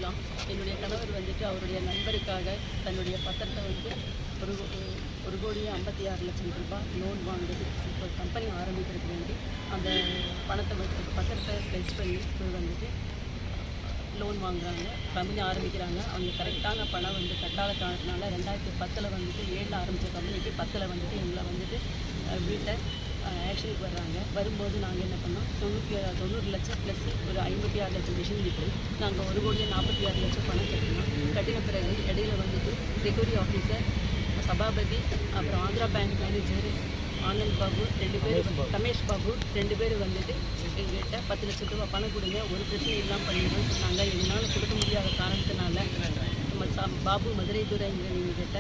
விஷயம். என்னுடைய கணவர் வந்துட்டு அவருடைய நண்பருக்காக தன்னுடைய பத்திரத்தை வந்து ஒரு 1,56,00,000 ரூபாய் லோன் வாங்குறது. இப்போ கம்பெனி ஆரம்பிக்கிறதுக்கு வேண்டி அந்த பத்திரத்தை ப்ளெட்ஜ் பண்ணி வந்துட்டு லோன் வாங்குறாங்க, கம்பெனி ஆரம்பிக்கிறாங்க. அவங்க கரெக்டான பணம் வந்து கட்டாத காரணத்தினால 2010 வந்துட்டு 7 ஆரம்பித்த கம்பெனிக்கு 10 வந்துட்டு எங்களை வந்துட்டு வீட்டை ஆக்ஷனுக்கு வர்றாங்க. வரும்போது நாங்கள் என்ன பண்ணோம், 90 லட்சம் ப்ளஸ் ஒரு 56 லட்சம் மிஷின் விட்டு நாங்கள் 1,46,00,000 பணம் கட்டினோம். கட்டின பிறகு இடையில வந்துட்டு ரெக்கவரி ஆஃபீஸர், சபாபதி, அப்புறம் ஆந்திரா பேங்க் மேனேஜர் ஆனந்த் பாபு 2 பேர், ரமேஷ் பாபு 2 பேர் வந்துட்டு எங்கள்கிட்ட 10 லட்சம் ரூபா பணம் கொடுங்க, ஒரு பிரச்சனை இல்லாமல் பண்ணிடுவோம் சொன்னாங்க. எங்களால் கொடுக்க முடியாத காரணத்தினால நம்ம பாபு மதுரை துறைங்கிறவங்ககிட்ட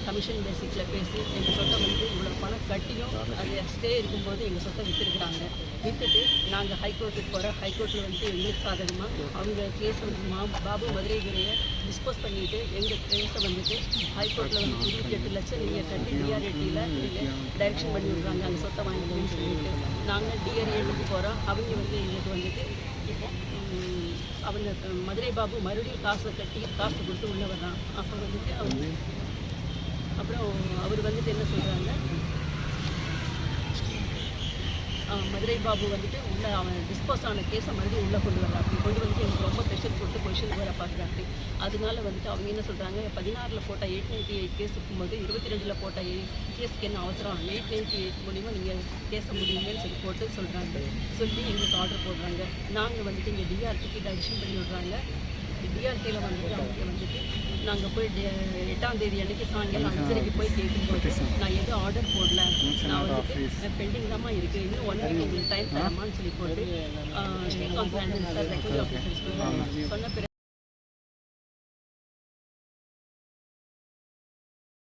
கமிஷன் பேசிக்கில் பேசி எங்கள் சொத்தை வந்து இவ்வளோ பணம் கட்டியும் அது ஸ்டே இருக்கும்போது எங்கள் சொத்தை விற்றுருக்குறாங்க. விற்றுட்டு நாங்கள் ஹைகோர்ட்டுக்கு போகிறோம். ஹைகோர்ட்டில் வந்துட்டு எங்களுக்கு சாதகமாக அவங்க கேஸை வந்து பாபு மதுரை துறையை டிஸ்போஸ் பண்ணிவிட்டு எங்கள் கேஸை வந்துட்டு ஹைகோர்ட்டில் வந்து 28 லட்சம் நீங்கள் கட்டி டிஆர்ஏடியில் நீங்கள் டைரக்ஷன் பண்ணி விடுறாங்க அந்த சொத்தை வாங்கிக்கணும்னு சொல்லிட்டு நாங்கள் டிஆர்ஏடிக்கு போகிறோம். அவங்க வந்து எங்களுக்கு வந்துட்டு இப்போ அவங்க மதுரை பாபு மறுபடியும் காசு கொடுத்து உள்ளே வர்றான். அப்போ வந்துட்டு அப்புறம் அவர் வந்துட்டு என்ன சொல்கிறாங்க, மதுரை பாபு வந்துட்டு உள்ளே அவன் டிஸ்போஸ் ஆன கேஸை மறுபடியும் உள்ளே கொண்டு வர்றாங்க. அப்படி கொண்டு வந்து எனக்கு ரொம்ப ப்ரெஷர் கொடுத்து பொசிஷனுக்கு வர பார்க்குறாங்க. அதனால வந்துட்டு அவங்க என்ன சொல்கிறாங்க, 16 போட்ட 898 கேஸ் இருக்கும்போது 22 போட்ட கேஸுக்கு என்ன அவசரம், 898 மூலிமா நீங்கள் கேஸை முடியுங்கன்னு சொல்லி போட்டு சொல்லி எங்களுக்கு ஆர்டர் போடுறாங்க. நாங்கள் வந்துட்டு இங்கே டிஆர்டிக்கு டைரக்ஷன் பண்ணி விடுறாங்க. டிஆர்டியில் வந்துட்டு அவங்க வந்துட்டு நாங்கள் போய் 8ஆம் தேதி அன்றைக்கி சாயங்காலம் 5:30 போய் கேட்கும்போது நான் எதுவும் ஆர்டர் போடல, நான் வந்துட்டு பெண்டிங் தான்மா இருக்குது, இன்னும் 1 வீக் உங்களுக்கு டைம் தரமான்னு சொல்லி போட்டு ஸ்ரீகாந்த் சார் ரெக்கவரி ஆஃபீஸர் சொன்ன பிறகு